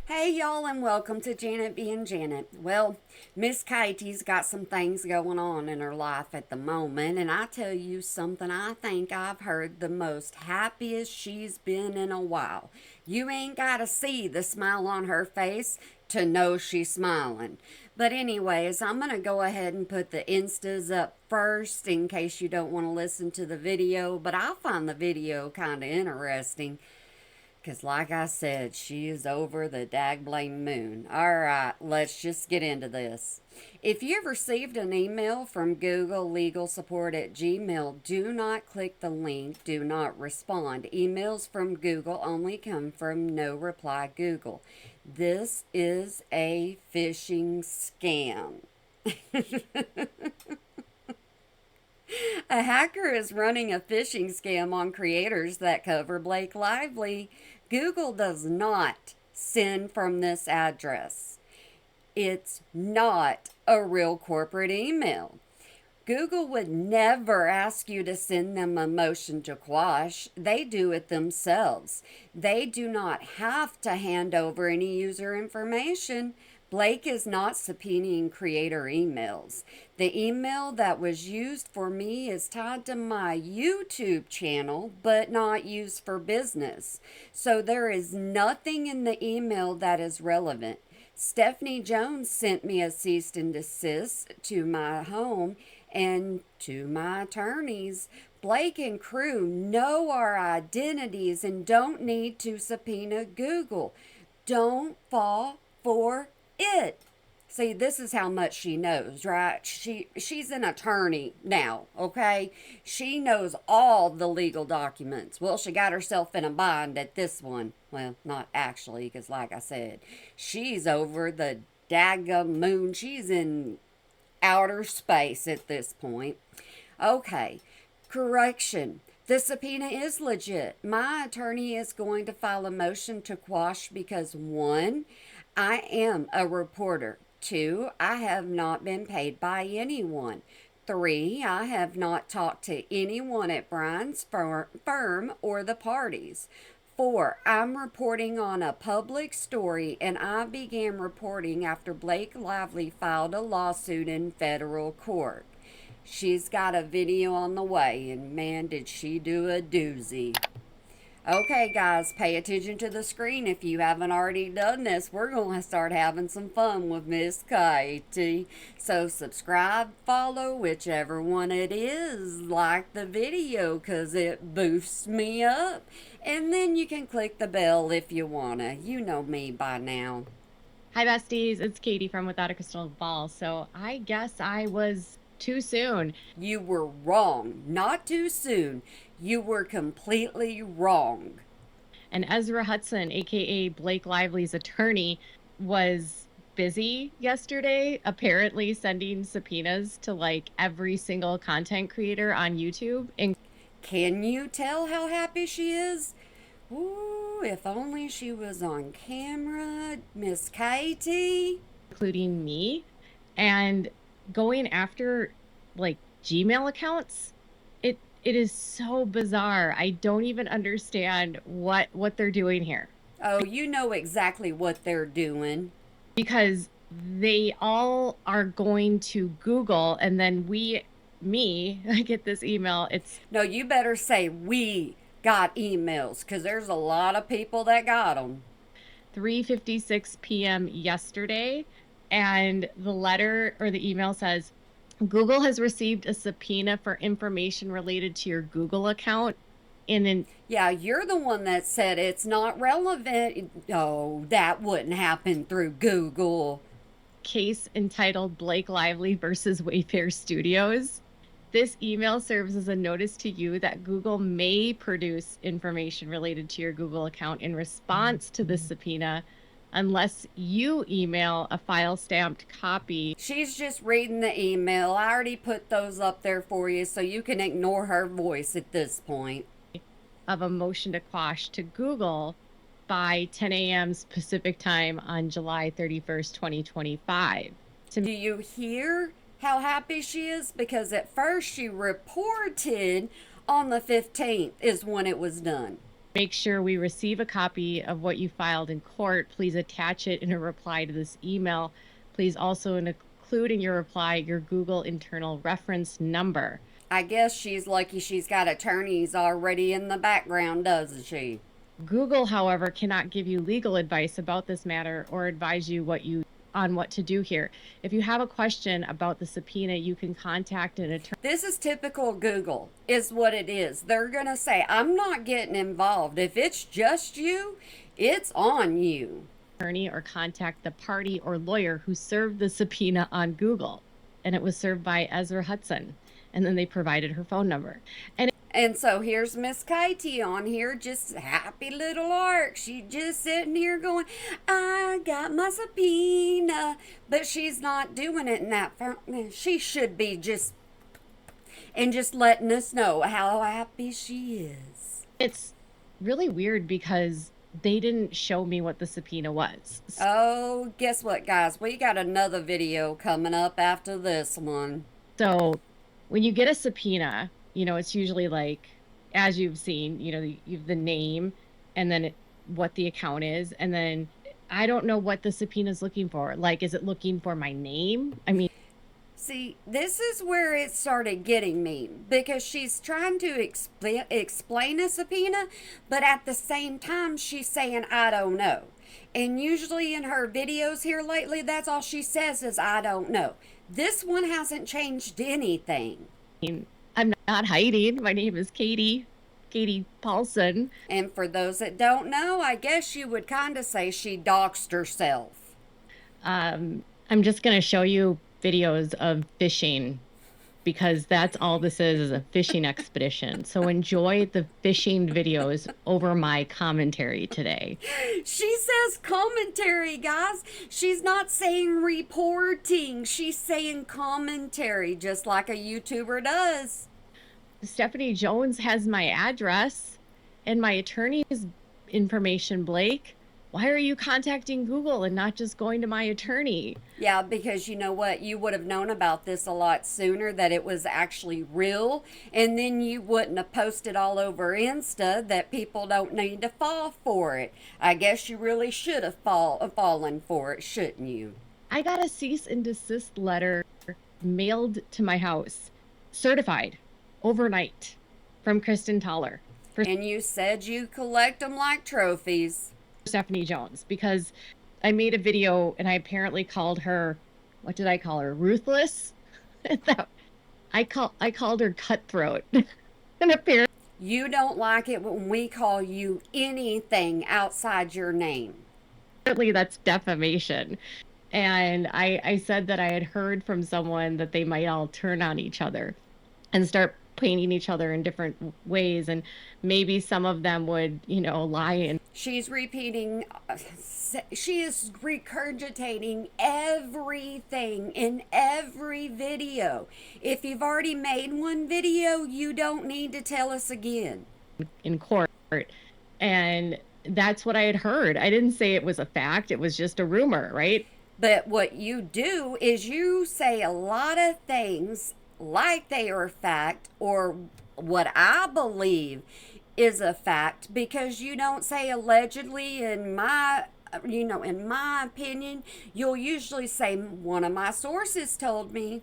Hey y'all, and welcome to Janet being Janet. Well, Miss Katie's got some things going on in her life at the moment, and I tell you something, I think I've heard the most happiest she's been in a while. You ain't gotta see the smile on her face to know she's smiling. But anyways, I'm gonna go ahead and put the instas up first in case you don't want to listen to the video, but I find the video kind of interesting. Because, like I said, she is over the dagblame moon. All right, let's just get into this. If you've received an email from Google Legal Support at Gmail, do not click the link, do not respond. Emails from Google only come from No Reply Google. This is a phishing scam. A hacker is running a phishing scam on creators that cover Blake Lively. Google does not send from this address. It's not a real corporate email. Google would never ask you to send them a motion to quash. They do it themselves. They do not have to hand over any user information. Blake is not subpoenaing creator emails. The email that was used for me is tied to my YouTube channel, but not used for business. So there is nothing in the email that is relevant. Stephanie Jones sent me a cease and desist to my home and to my attorneys. Blake and crew know our identities and don't need to subpoena Google. Don't fall for it. See, this is how much she knows, right? She's an attorney now, okay? She knows all the legal documents. Well, she got herself in a bind at this one. Well, not actually, because like I said, she's over the daggum moon. She's in outer space at this point. Okay, correction. The subpoena is legit. My attorney is going to file a motion to quash because one, I am a reporter. Two, I have not been paid by anyone. Three, I have not talked to anyone at Brian's firm or the parties. Four, I'm reporting on a public story, and I began reporting after Blake Lively filed a lawsuit in federal court. She's got a video on the way, and man, did she do a doozy. Okay, guys, pay attention to the screen if you haven't already done this. We're going to start having some fun with Miss Katie. So subscribe, follow, whichever one it is. Like the video because it boosts me up. And then you can click the bell if you want to. You know me by now. Hi, besties. It's Katie from Without a Crystal Ball. So I guess I was too soon. You were wrong. Not too soon. You were completely wrong. And Ezra Hudson, aka Blake Lively's attorney, was busy yesterday, apparently sending subpoenas to like every single content creator on YouTube, Can you tell how happy she is? Ooh, if only she was on camera, Miss Katie. including me, and going after like Gmail accounts. It is so bizarre. I don't even understand what they're doing here. Oh, you know exactly what they're doing. Because they all are going to Google, and then I get this email. It's No, you better say we got emails because there's a lot of people that got them. 3:56 p.m. yesterday, and the letter or the email says Google has received a subpoena for information related to your Google account in an Yeah, you're the one that said it's not relevant. Oh, that wouldn't happen through Google. case entitled Blake Lively versus Wayfair Studios. This email serves as a notice to you that Google may produce information related to your Google account in response to the subpoena unless you email a file stamped copy She's just reading the email. I already put those up there for you so you can ignore her voice at this point. of a motion to quash to Google by 10 a.m. Pacific time on July 31st, 2025. Do you hear how happy she is? Because at first she reported on the 15th is when it was done. Make sure we receive a copy of what you filed in court. Please attach it in a reply to this email. Please also include in your reply your Google internal reference number. I guess she's lucky she's got attorneys already in the background, doesn't she? Google, however, cannot give you legal advice about this matter or advise you on what to do here. If you have a question about the subpoena, you can contact an attorney. This is typical Google, is what it is. They're going to say, I'm not getting involved. If it's just you, it's on you. Or contact the party or lawyer who served the subpoena on Google. And it was served by Ezra Hudson. And then they provided her phone number. And so here's Miss Katie on here, just happy little lark. She just sitting here going, I got my subpoena. But she's not doing it in that. She should be just letting us know how happy she is. It's really weird because they didn't show me what the subpoena was. Oh, guess what, guys? We got another video coming up after this one. So when you get a subpoena, it's usually like, as you've seen, you've the name and then what the account is. And then I don't know what the subpoena is looking for. Like, is it looking for my name? See, this is where it started getting me, because she's trying to explain a subpoena, but at the same time, she's saying, I don't know. And usually in her videos here lately, that's all she says is, I don't know. This one hasn't changed anything. I'm not hiding. My name is Katie Paulson. And for those that don't know, I guess you would kind of say she doxed herself. I'm just going to show you videos of fishing because that's all this is a fishing expedition. So enjoy the fishing videos over my commentary today. She says commentary, guys. She's not saying reporting. She's saying commentary, just like a YouTuber does. Stephanie Jones has my address and my attorney's information, Blake. Why are you contacting Google and not just going to my attorney? Yeah, because you know what? You would have known about this a lot sooner, that it was actually real. And then you wouldn't have posted all over Insta that people don't need to fall for it. I guess you really should have fallen for it, shouldn't you? I got a cease and desist letter mailed to my house, certified, overnight, from Kristen Toller. And you said you collect them like trophies. Stephanie Jones, because I made a video and I apparently called her, what did I call her? Ruthless? I called her cutthroat. And apparently you don't like it when we call you anything outside your name. Apparently that's defamation. And I said that I had heard from someone that they might all turn on each other and start painting each other in different ways, and maybe some of them would lie. And she's repeating, she is regurgitating everything in every video. If you've already made one video, you don't need to tell us again. In court. And that's what I had heard. I didn't say it was a fact, it was just a rumor, right? But what you do is you say a lot of things like they are fact, or what I believe is a fact, because you don't say allegedly. In my opinion, you'll usually say one of my sources told me.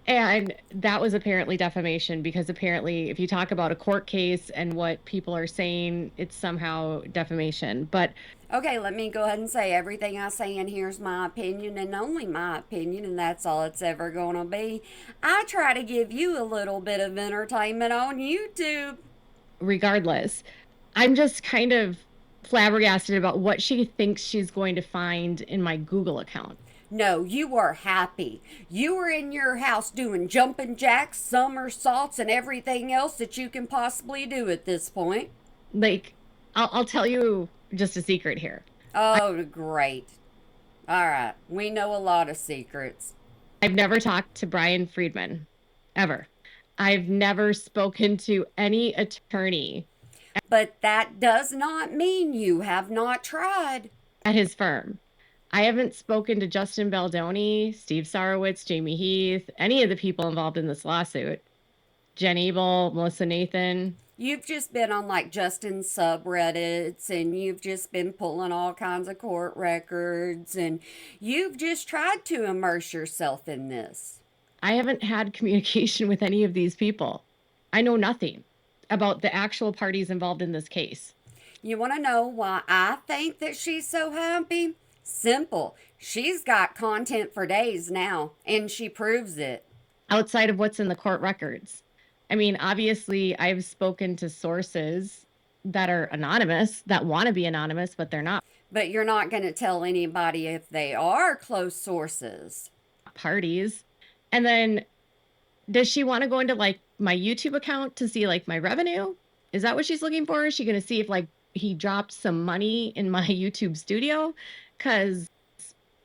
And that was apparently defamation, because apparently if you talk about a court case and what people are saying, it's somehow defamation. But okay, let me go ahead and say everything I say in here is my opinion and only my opinion, and that's all it's ever going to be. I try to give you a little bit of entertainment on YouTube. Regardless, I'm just kind of flabbergasted about what she thinks she's going to find in my Google account. No, you are happy. You are in your house doing jumping jacks, somersaults, and everything else that you can possibly do at this point. Like, I'll tell you just a secret here. Oh, great. All right. We know a lot of secrets. I've never talked to Brian Friedman, ever. I've never spoken to any attorney. But that does not mean you have not tried. At his firm. I haven't spoken to Justin Baldoni, Steve Sarowitz, Jamie Heath, any of the people involved in this lawsuit. Jen Abel, Melissa Nathan. You've just been on like Justin's subreddits and you've just been pulling all kinds of court records and you've just tried to immerse yourself in this. I haven't had communication with any of these people. I know nothing about the actual parties involved in this case. You want to know why I think that she's so happy? Simple. She's got content for days now, and she proves it. Outside of what's in the court records. I mean, obviously, I've spoken to sources that are anonymous, that want to be anonymous, but they're not But you're not going to tell anybody if they are close sources. parties. And then does she want to go into like my YouTube account to see like my revenue? Is that what she's looking for? Is she going to see if like he dropped some money in my YouTube studio? Because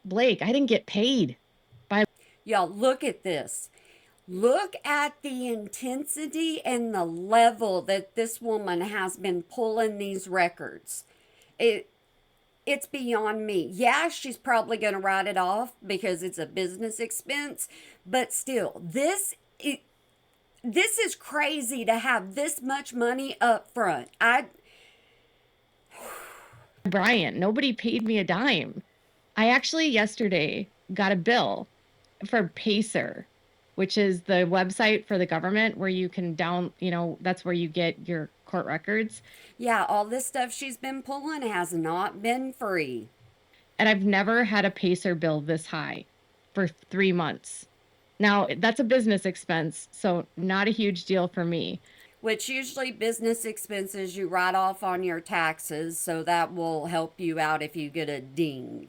Blake, I didn't get paid. Y'all, look at this. Look at the intensity and the level that this woman has been pulling these records. It's beyond me. Yeah, she's probably going to write it off because it's a business expense, but still, this is crazy to have this much money up front. Brian, nobody paid me a dime. I actually yesterday got a bill for Pacer, which is the website for the government where you can that's where you get your court records. Yeah, all this stuff she's been pulling has not been free. And I've never had a Pacer bill this high for 3 months. Now, that's a business expense, so not a huge deal for me. Which usually business expenses you write off on your taxes, so that will help you out if you get a ding.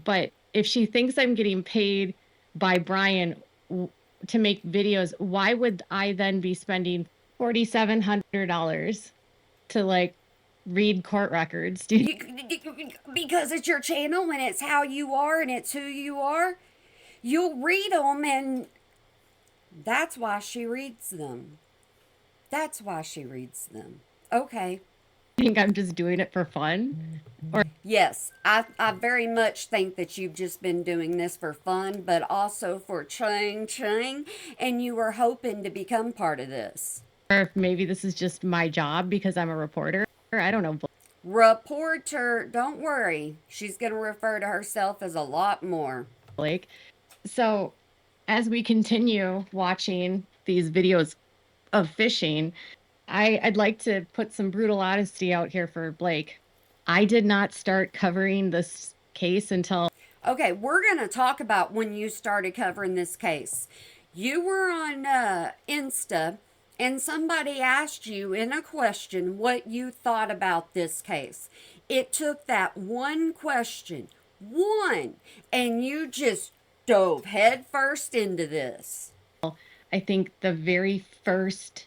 But if she thinks I'm getting paid by Brian to make videos, why would I then be spending $4,700 to like read court records? Because it's your channel and it's how you are and it's who you are. You'll read them, and that's why she reads them. That's why she reads them. Okay. I think I'm just doing it for fun. Or Yes, I very much think that you've just been doing this for fun, but also for ching ching, and you were hoping to become part of this. if maybe this is just my job because I'm a reporter. I don't know. Reporter, don't worry. She's going to refer to herself as a lot more. Blake. So as we continue watching these videos of fishing, I'd like to put some brutal honesty out here for Blake. I did not start covering this case until Okay, we're going to talk about when you started covering this case. You were on Insta, and somebody asked you in a question what you thought about this case. It took that one question, and you just dove headfirst into this. I think the very first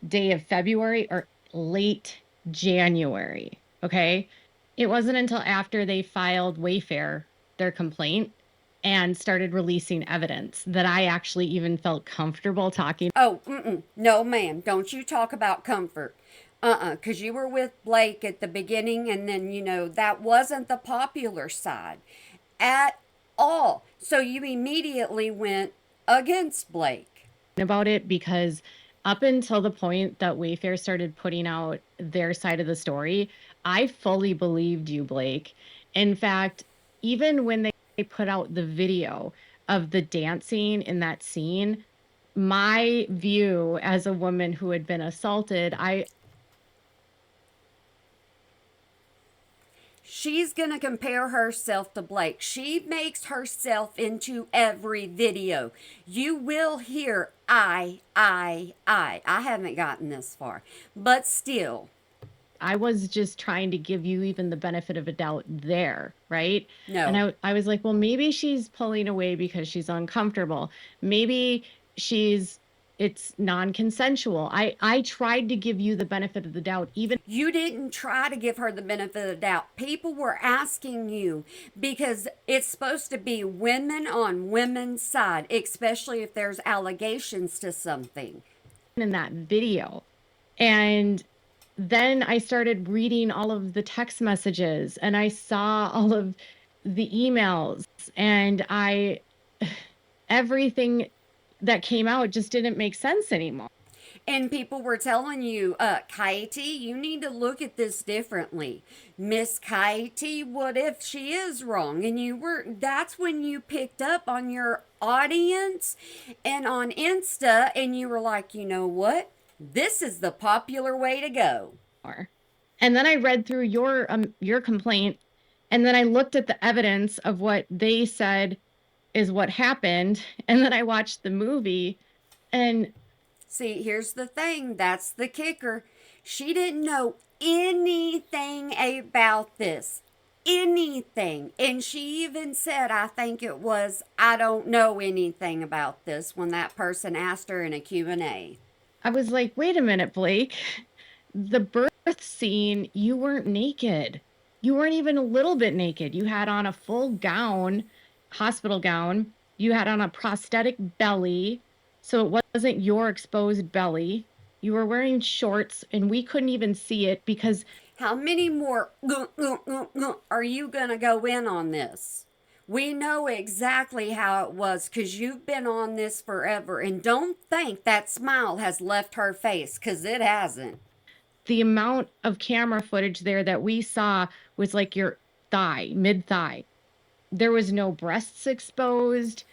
day of February or late January. Okay. It wasn't until after they filed Wayfair their complaint and started releasing evidence that I actually even felt comfortable talking. Oh, no, ma'am. Don't you talk about comfort. Because you were with Blake at the beginning, and then, that wasn't the popular side at all. So you immediately went against Blake. About it because up until the point that Wayfair started putting out their side of the story, I fully believed you, Blake. In fact, even when they put out the video of the dancing in that scene, my view as a woman who had been assaulted, She's going to compare herself to Blake. She makes herself into every video. You will hear I. I haven't gotten this far, but still. I was just trying to give you even the benefit of a doubt there, right? No. And I was like, well, maybe she's pulling away because she's uncomfortable. Maybe it's non-consensual. I tried to give you the benefit of the doubt. Even you didn't try to give her the benefit of the doubt. People were asking you because it's supposed to be women on women's side, especially if there's allegations to something. In that video. And then I started reading all of the text messages and I saw all of the emails and everything that came out just didn't make sense anymore. And people were telling you, Katie, you need to look at this differently. Miss Katie, what if she is wrong? And that's when you picked up on your audience and on Insta, and you were like, you know what? This is the popular way to go. And then I read through your complaint, and then I looked at the evidence of what they said is what happened, and then I watched the movie, and see, here's the thing. That's the kicker. She didn't know anything about this. Anything. And she even said, I think it was, I don't know anything about this when that person asked her in a Q&A. I was like, wait a minute, Blake. The birth scene, you weren't naked. You weren't even a little bit naked. You had on a full gown, hospital gown. You had on a prosthetic belly. So it wasn't your exposed belly. You were wearing shorts, and we couldn't even see it because... How many more are you going to go in on this? We know exactly how it was because you've been on this forever. And don't think that smile has left her face, because it hasn't. The amount of camera footage there that we saw was like your thigh, mid-thigh. There was no breasts exposed.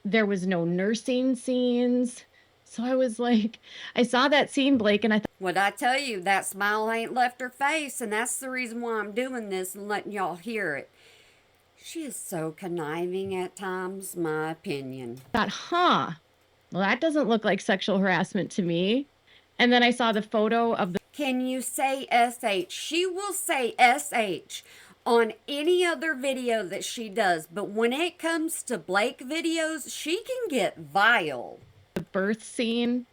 There was no nursing scenes. So I was like, I saw that scene, Blake, and I thought... What'd I tell you? That smile ain't left her face, and that's the reason why I'm doing this and letting y'all hear it. She is so conniving at times, my opinion. Well, that doesn't look like sexual harassment to me. And then I saw the photo of the... Can you say SH? She will say SH on any other video that she does, but when it comes to Blake videos, she can get vile. The birth scene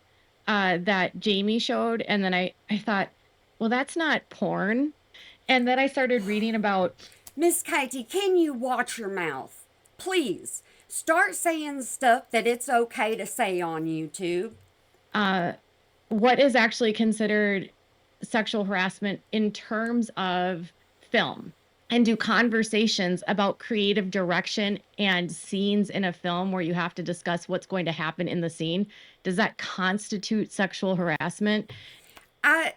that Jamie showed, and then I thought, well, that's not porn. And then I started reading about... Miss Katie, can you watch your mouth? Please, start saying stuff that it's okay to say on YouTube. What is actually considered sexual harassment in terms of film, and do conversations about creative direction and scenes in a film where you have to discuss what's going to happen in the scene. Does that constitute sexual harassment? I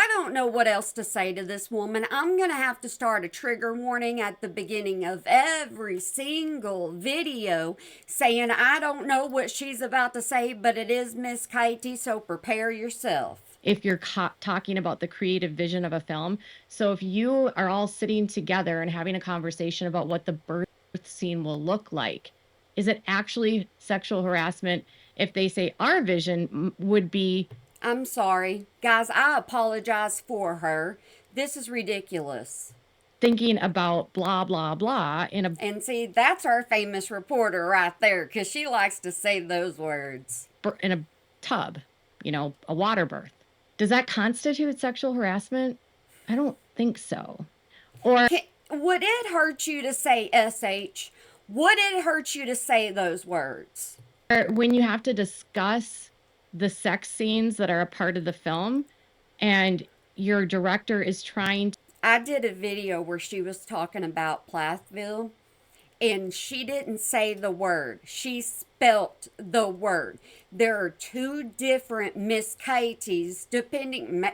don't know what else to say to this woman. I'm going to have to start a trigger warning at the beginning of every single video saying I don't know what she's about to say, but it is Miss Katie, so prepare yourself. If you're talking about the creative vision of a film. So if you are all sitting together and having a conversation about what the birth scene will look like, is it actually sexual harassment if they say our vision would be... I'm sorry. Guys, I apologize for her. This is ridiculous. Thinking about blah, blah, blah in a... And see, that's our famous reporter right there, because she likes to say those words. In a tub, a water birth. Does that constitute sexual harassment? I don't think so. Or... Would it hurt you to say SH? Would it hurt you to say those words? When you have to discuss the sex scenes that are a part of the film and your director is trying to... I did a video where she was talking about Plathville, and she didn't say the word. She spelt the word. There are two different Miss Katies,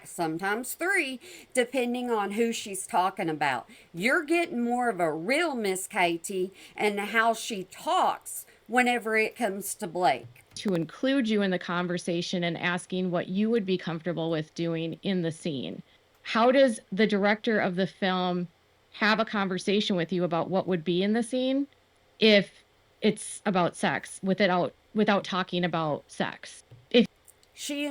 sometimes three, depending on who she's talking about. You're getting more of a real Miss Katie and how she talks whenever it comes to Blake. To include you in the conversation and asking what you would be comfortable with doing in the scene. How does the director of the film have a conversation with you about what would be in the scene if it's about sex without talking about sex? If she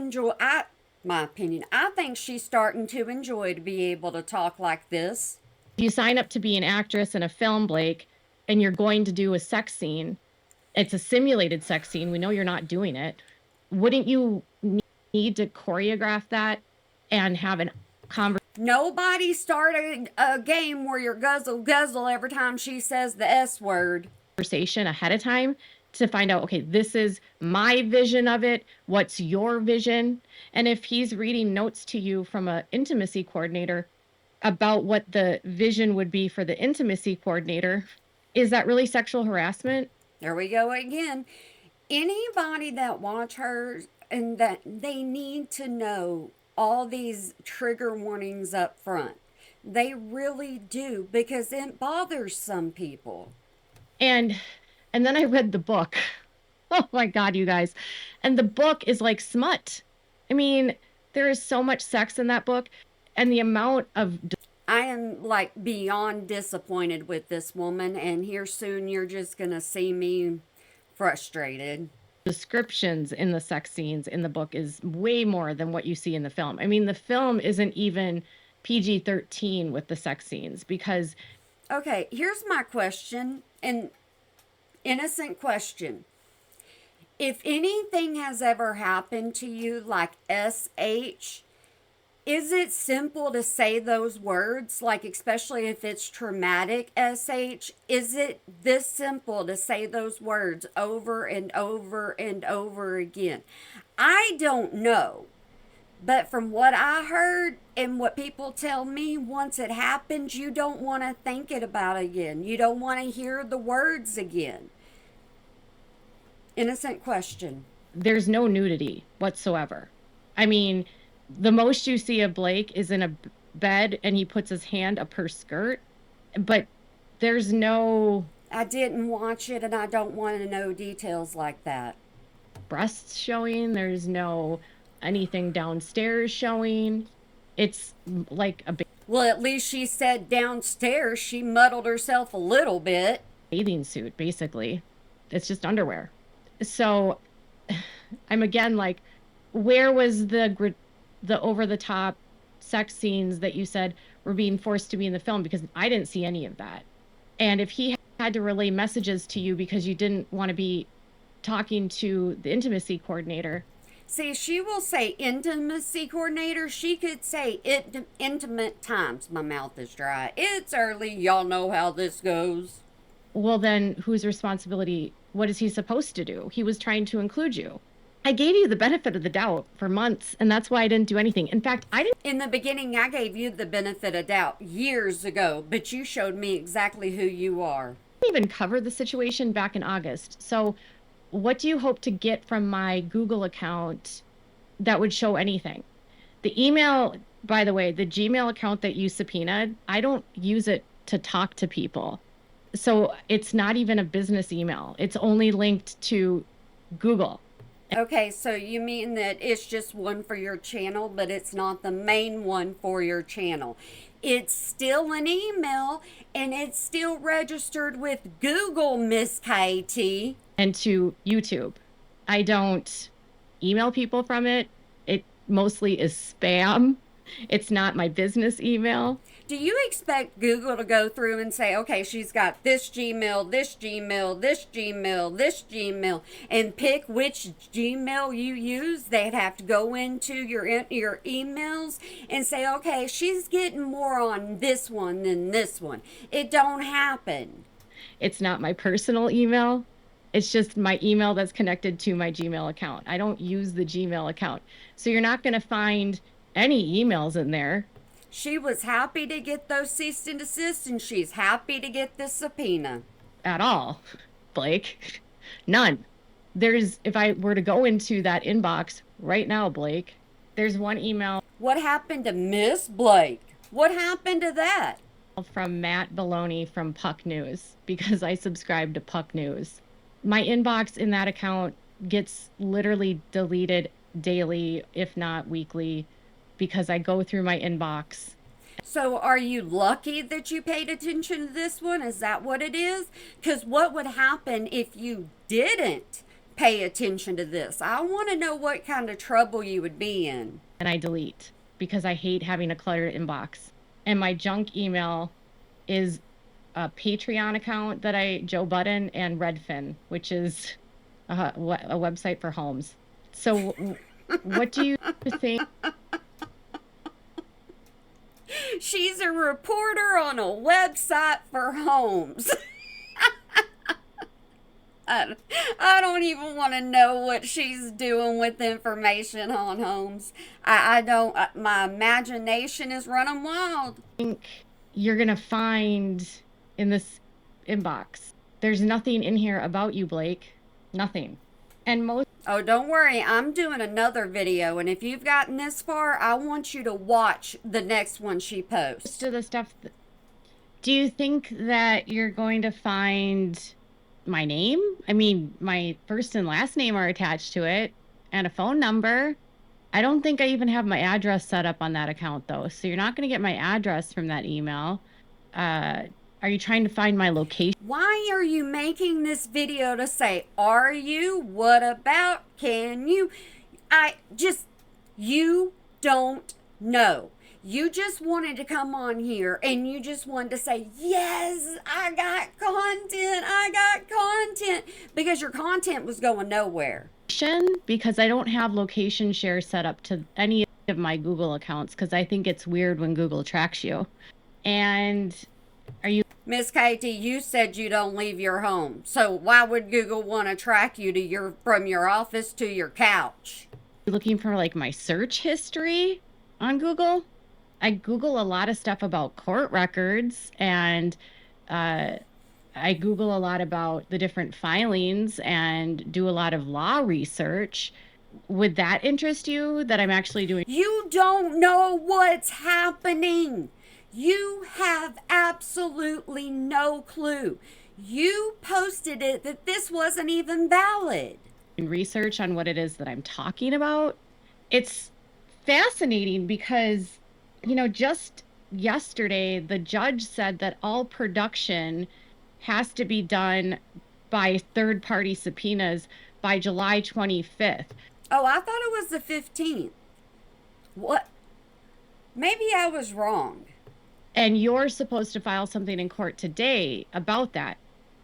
my opinion, I think she's starting to enjoy to be able to talk like this. If you sign up to be an actress in a film, Blake, and you're going to do a sex scene, it's a simulated sex scene. We know you're not doing it. Wouldn't you need to choreograph that and have a conversation? Nobody started a game where you're guzzle every time she says the S word. Conversation ahead of time to find out, okay, this is my vision of it. What's your vision? And if he's reading notes to you from an intimacy coordinator about what the vision would be for the intimacy coordinator, is that really sexual harassment? There we go again. Anybody that watch her and that they need to know all these trigger warnings up front. They really do, because it bothers some people. And and then I read the book. Oh my God, you guys. And the book is like smut. I mean, there is so much sex in that book, and the amount of I am like beyond disappointed with this woman, and here soon you're just gonna see me frustrated. descriptions in the sex scenes in the book is way more than what you see in the film. I mean, the film isn't even PG-13 with the sex scenes because Okay, here's my question, an innocent question. If anything has ever happened to you like SH, is it simple to say those words? Like, especially if it's traumatic SH, is it this simple to say those words over and over and over again? I don't know. But from what I heard and what people tell me, once it happens, you don't want to think it about again. You don't want to hear the words again. Innocent question. there's no nudity whatsoever. I mean, the most you see of Blake is in a bed and he puts his hand up her skirt, but there's no I didn't watch it and I don't want to know details like that. breasts showing, there's no anything downstairs showing. It's like a Well, at least she said downstairs she muddled herself a little bit. bathing suit, basically. It's just underwear. So I'm again like, where was the over the top sex scenes that you said were being forced to be in the film? Because I didn't see any of that. And if he had to relay messages to you because you didn't want to be talking to the intimacy coordinator, See, she will say intimacy coordinator. She could say intimate times. My mouth is dry. It's early. Y'all know how this goes. well, then whose responsibility? What is he supposed to do? He was trying to include you. I gave you the benefit of the doubt for months, and that's why I didn't do anything. In fact, I didn't In the beginning, I gave you the benefit of doubt years ago, but you showed me exactly who you are. even cover the situation back in August. So, what do you hope to get from my Google account that would show anything? The email, by the way, the Gmail account that you subpoenaed, I don't use it to talk to people. So, it's not even a business email, it's only linked to Google. Okay, so you mean that it's just one for your channel, but it's not the main one for your channel. It's still an email and it's still registered with Google, Miss KT. And to YouTube. I don't email people from it. It mostly is spam. It's not my business email. Do you expect Google to go through and say, okay, she's got this Gmail, this Gmail, this Gmail, this Gmail, and pick which Gmail you use? They'd have to go into your emails and say, okay, she's getting more on this one than this one. It don't happen. It's not my personal email. It's just my email that's connected to my Gmail account. I don't use the Gmail account. So you're not going to find any emails in there She was happy to get those cease and desist, and she's happy to get this subpoena. at all, Blake. None. If I were to go into that inbox right now, Blake, there's one email What happened to Miss Blake? What happened to that? from Matt Baloney from Puck News because I subscribe to Puck News. My inbox in that account gets literally deleted daily, if not weekly, because I go through my inbox. So, are you lucky that you paid attention to this one? Is that what it is? Because what would happen if you didn't pay attention to this? I want to know what kind of trouble you would be in. And I delete because I hate having a cluttered inbox. And my junk email is a Patreon account that Joe Budden and Redfin, which is a website for homes. So, what do you think? She's a reporter on a website for homes. I don't even want to know what she's doing with information on homes. I don't, my imagination is running wild. Think you're going to find in this inbox? There's nothing in here about you, Blake. Nothing. And most Oh, don't worry. I'm doing another video. And if you've gotten this far, I want you to watch the next one she posts. of the stuff, do you think that you're going to find my name? I mean, my first and last name are attached to it and a phone number. I don't think I even have my address set up on that account though. So you're not going to get my address from that email. Are you trying to find my location? Why are you making this video to say, are you? What about? Can you? You don't know. You just wanted to come on here and you just wanted to say, yes, I got content, because your content was going nowhere. Because I don't have location share set up to any of my Google accounts because I think it's weird when Google tracks you. And are you Miss Katie, you said you don't leave your home. So why would Google want to track you to from your office to your couch? looking for like my search history on Google? I Google a lot of stuff about court records and I Google a lot about the different filings and do a lot of law research. Would that interest you that I'm actually doing? You don't know what's happening. You have absolutely no clue. You posted it that this wasn't even valid. Research on what it is that I'm talking about. It's fascinating because, just yesterday, the judge said that all production has to be done by third-party subpoenas by July 25th. Oh, I thought it was the 15th. What? Maybe I was wrong. And you're supposed to file something in court today about that.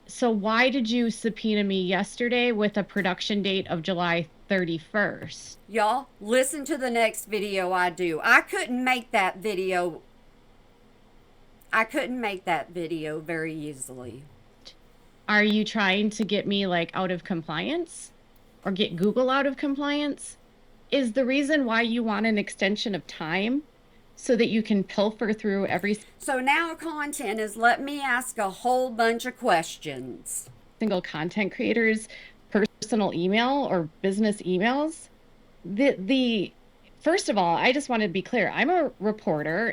So why did you subpoena me yesterday with a production date of July 31st? Y'all, listen to the next video I do. I couldn't make that video very easily. Are you trying to get me out of compliance or get Google out of compliance? Is the reason why you want an extension of time so that you can pilfer through every So now content is let me ask a whole bunch of questions. Single content creator's personal email or business emails? The first of all, I just want to be clear. I'm a reporter,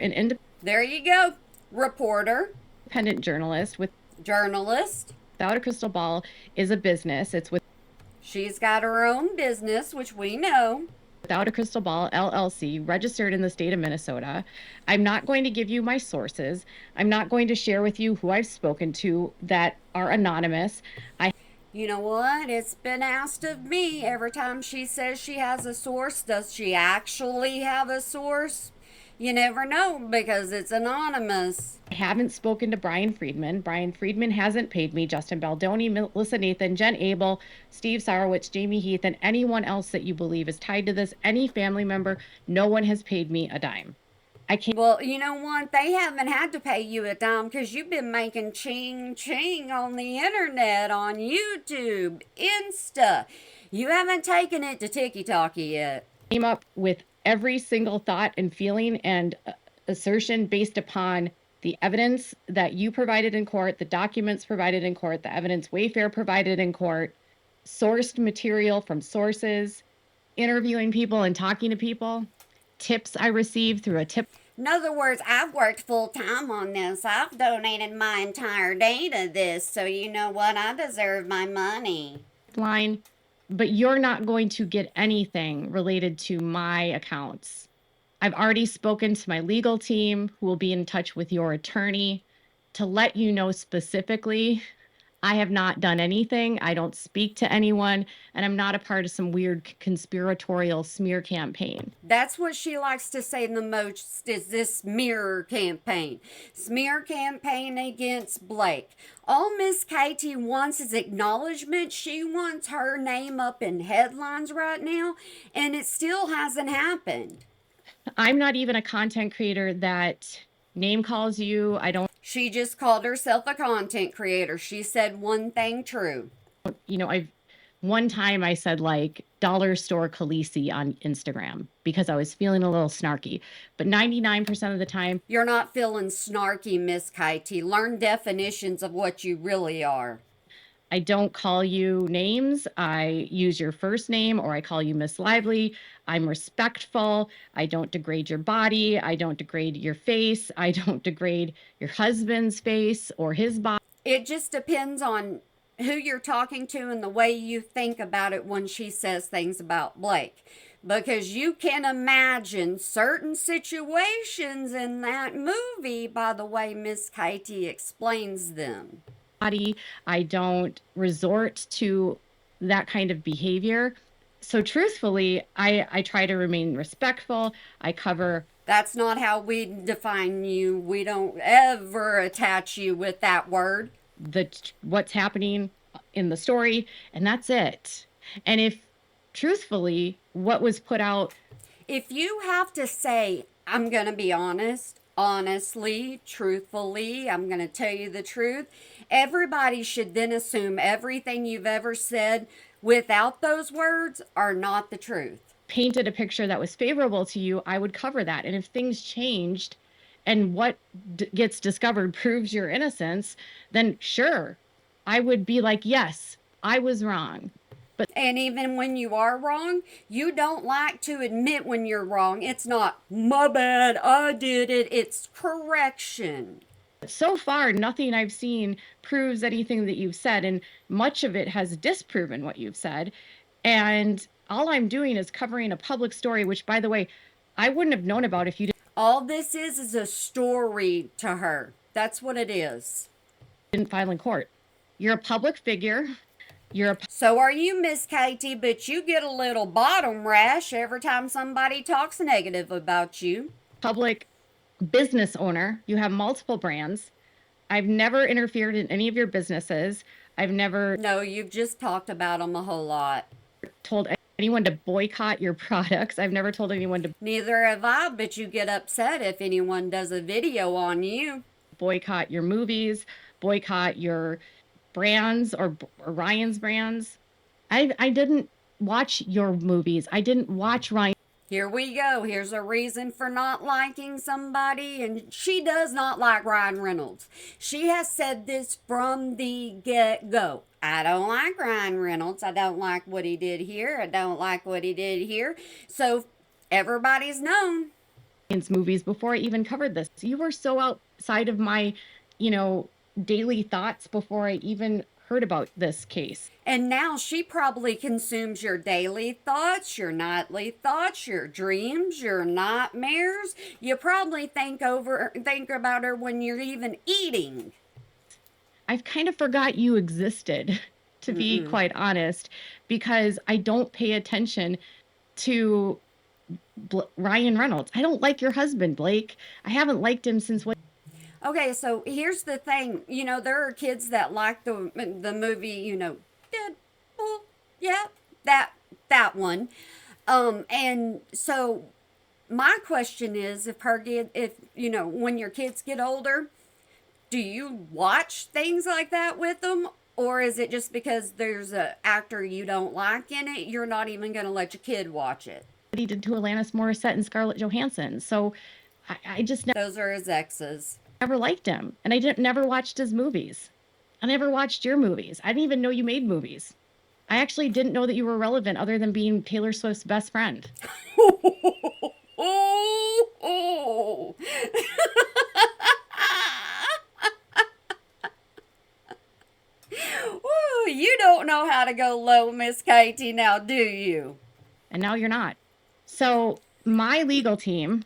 There you go. Reporter. Independent journalist Journalist. without a crystal ball is a business. It's She's got her own business, which we know. Without a Crystal Ball LLC, registered in the state of Minnesota. I'm not going to give you my sources. I'm not going to share with you who I've spoken to that are anonymous. You know what? It's been asked of me every time she says she has a source. Does she actually have a source? You never know because it's anonymous. I haven't spoken to Brian Friedman. Brian Friedman hasn't paid me. Justin Baldoni, Melissa Nathan, Jen Abel, Steve Sarowitz, Jamie Heath, and anyone else that you believe is tied to this, any family member, no one has paid me a dime. I can't. Well, you know what? They haven't had to pay you a dime because you've been making ching on the internet, on YouTube, Insta. You haven't taken it to TikTok yet. Came up with every single thought and feeling and assertion based upon the evidence that you provided in court, the documents provided in court, the evidence Wayfair provided in court, sourced material from sources, interviewing people and talking to people, tips I received through a tip. In other words, I've worked full time on this. I've donated my entire day to this. So you know what? I deserve my money. Line, but you're not going to get anything related to my accounts. I've already spoken to my legal team who will be in touch with your attorney to let you know specifically. I have not done anything. I don't speak to anyone, and I'm not a part of some weird conspiratorial smear campaign. That's what she likes to say the most is this smear campaign. Smear campaign against Blake. All Miss Katie wants is acknowledgement. She wants her name up in headlines right now, and it still hasn't happened. I'm not even a content creator that name calls you. She just called herself a content creator. She said one thing true. One time I said dollar store Khaleesi on Instagram because I was feeling a little snarky, but 99% of the time. You're not feeling snarky, Miss Katie. Learn definitions of what you really are. I don't call you names. I use your first name or I call you Miss Lively. I'm respectful. I don't degrade your body. I don't degrade your face. I don't degrade your husband's face or his body. It just depends on who you're talking to and the way you think about it when she says things about Blake. Because you can imagine certain situations in that movie by the way Miss Katie explains them. I don't resort to that kind of behavior. So truthfully, I try to remain respectful. I cover. That's not how we define you. We don't ever attach you with that word. What's happening in the story, and that's it. And if truthfully, what was put out. If you have to say, I'm going to be honest, honestly, truthfully, I'm going to tell you the truth, everybody should then assume everything you've ever said without those words are not the truth. Painted a picture that was favorable to you, I would cover that. And if things changed and what gets discovered proves your innocence, then sure, I would be like, yes, I was wrong. And even when you are wrong, you don't like to admit when you're wrong. It's not, my bad, I did it. It's correction. So far, nothing I've seen proves anything that you've said, and much of it has disproven what you've said. And all I'm doing is covering a public story, which, by the way, I wouldn't have known about if you All this is a story to her. That's what it is. didn't file in court. You're a public figure. So are you, Miss Katie, but you get a little bottom rash every time somebody talks negative about you. Public business owner. You have multiple brands. I've never interfered in any of your businesses. I've never. No, you've just talked about them a whole lot. Told anyone to boycott your products. I've never told anyone to. Neither have I, but you get upset if anyone does a video on you. Boycott your movies, boycott your brands or Ryan's brands. I didn't watch your movies. I didn't watch Ryan. Here we go. Here's a reason for not liking somebody, and she does not like Ryan Reynolds. She has said this from the get-go. I don't like Ryan Reynolds. I don't like what he did here. I don't like what he did here. So everybody's known. Movies before I even covered this. You were so outside of my, daily thoughts before I even heard about this case. And now she probably consumes your daily thoughts, your nightly thoughts, your dreams, your nightmares. You probably think about her when you're even eating. I've kind of forgot you existed, to be quite honest, because I don't pay attention to Ryan Reynolds. I don't like your husband, Blake. I haven't liked him since when. Okay, so here's the thing. There are kids that like the movie, Deadpool. Yeah, that one. And so my question is, when your kids get older, do you watch things like that with them? Or is it just because there's an actor you don't like in it, you're not even going to let your kid watch it? He did to Alanis Morissette and Scarlett Johansson. So I just those are his exes. Never liked him, and I never watched his movies. I never watched your movies. I didn't even know you made movies. I actually didn't know that you were relevant other than being Taylor Swift's best friend. Ooh, you don't know how to go low, Miss Katie, now do you? And now you're not. So my legal team,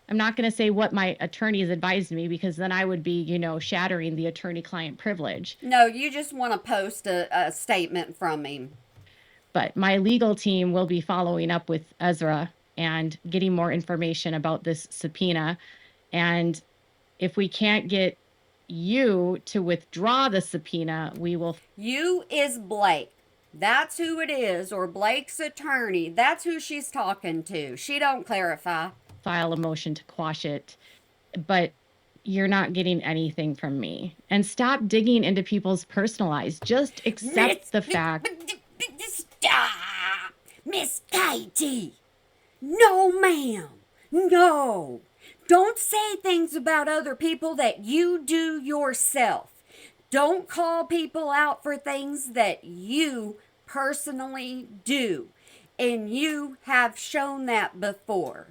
I'm not going to say what my attorneys advised me because then I would be, shattering the attorney-client privilege. No, you just want to post a statement from him. But my legal team will be following up with Ezra and getting more information about this subpoena. And if we can't get you to withdraw the subpoena, we will. You is Blake. That's who it is, or Blake's attorney. That's who she's talking to. She don't clarify. File a motion to quash it, but you're not getting anything from me. And stop digging into people's personal lives. Just accept the fact. Stop! Miss Katie! No, ma'am. No. Don't say things about other people that you do yourself. Don't call people out for things that you personally do. And you have shown that before.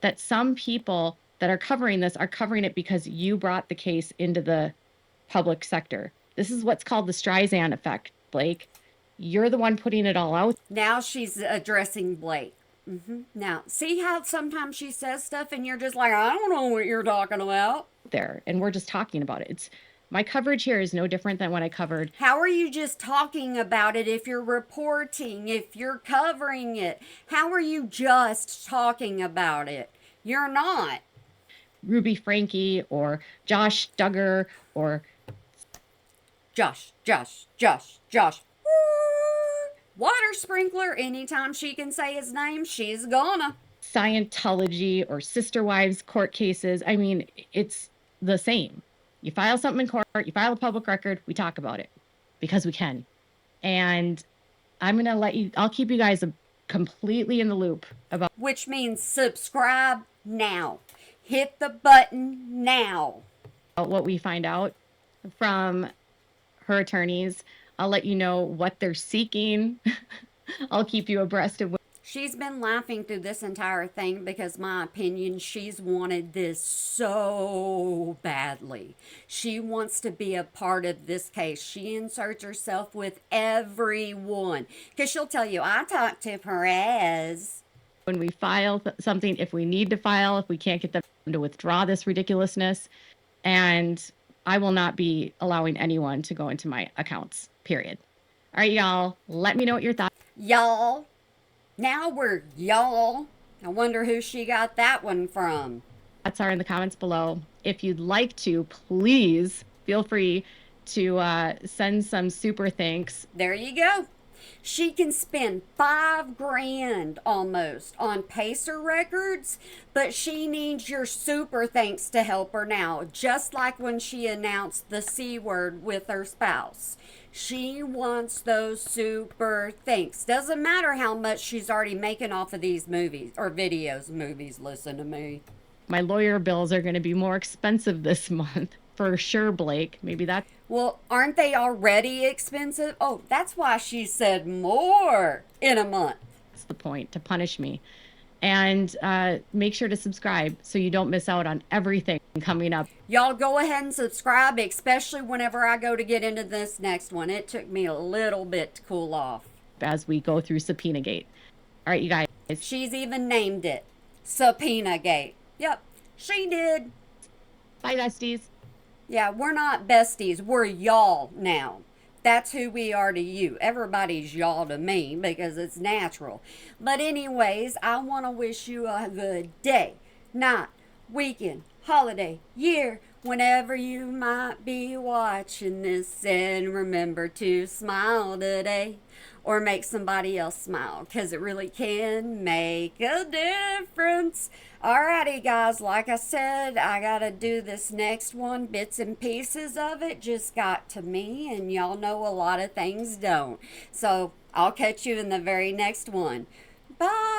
That some people that are covering this are covering it because you brought the case into the public sector. This is what's called the Streisand effect, Blake. You're the one putting it all out. Now she's addressing Blake. Now, see how sometimes she says stuff and you're just like, I don't know what you're talking about. There, and we're just talking about it. It's my coverage here is no different than when I covered. How are you just talking about it if you're reporting, if you're covering it? How are you just talking about it? You're not. Ruby Franke or Josh Duggar or Josh. Water sprinkler, anytime she can say his name, she's gonna. Scientology or sister wives court cases. I mean, it's the same. You file something in court, you file a public record, we talk about it because we can. And I'm going to I'll keep you guys completely in the loop about. Which means subscribe now. Hit the button now. What we find out from her attorneys. I'll let you know what they're seeking. I'll keep you abreast of what. She's been laughing through this entire thing because, my opinion, she's wanted this so badly. She wants to be a part of this case. She inserts herself with everyone. Because she'll tell you, I talked to Perez. When we file something, if we need to file, if we can't get them to withdraw this ridiculousness, and I will not be allowing anyone to go into my accounts, period. All right, y'all, let me know what your thoughts. Y'all. Now we're y'all. I wonder who she got that one from. Thoughts are in the comments below. If you'd like to, please feel free to send some super thanks. There you go. She can spend $5,000 almost on Pacer Records, but she needs your super thanks to help her now, just like when she announced the C word with her spouse. She wants those super thanks. Doesn't matter how much she's already making off of these movies or videos. Movies, listen to me. My lawyer bills are going to be more expensive this month. For sure, Blake. Maybe that's. Well, aren't they already expensive? Oh, that's why she said more in a month. That's the point, to punish me. And make sure to subscribe so you don't miss out on everything coming up. Y'all go ahead and subscribe, especially whenever I go to get into this next one. It took me a little bit to cool off. As we go through Subpoena Gate. All right, you guys. She's even named it Subpoena Gate. Yep, she did. Bye, besties. Yeah, we're not besties. We're y'all now. That's who we are to you. Everybody's y'all to me because it's natural. But anyways, I want to wish you a good day, night, weekend, holiday, year, whenever you might be watching this. And remember to smile today or make somebody else smile because it really can make a difference. Alrighty, guys, like I said, I gotta do this next one. Bits and pieces of it just got to me, and y'all know a lot of things don't. So I'll catch you in the very next one. Bye.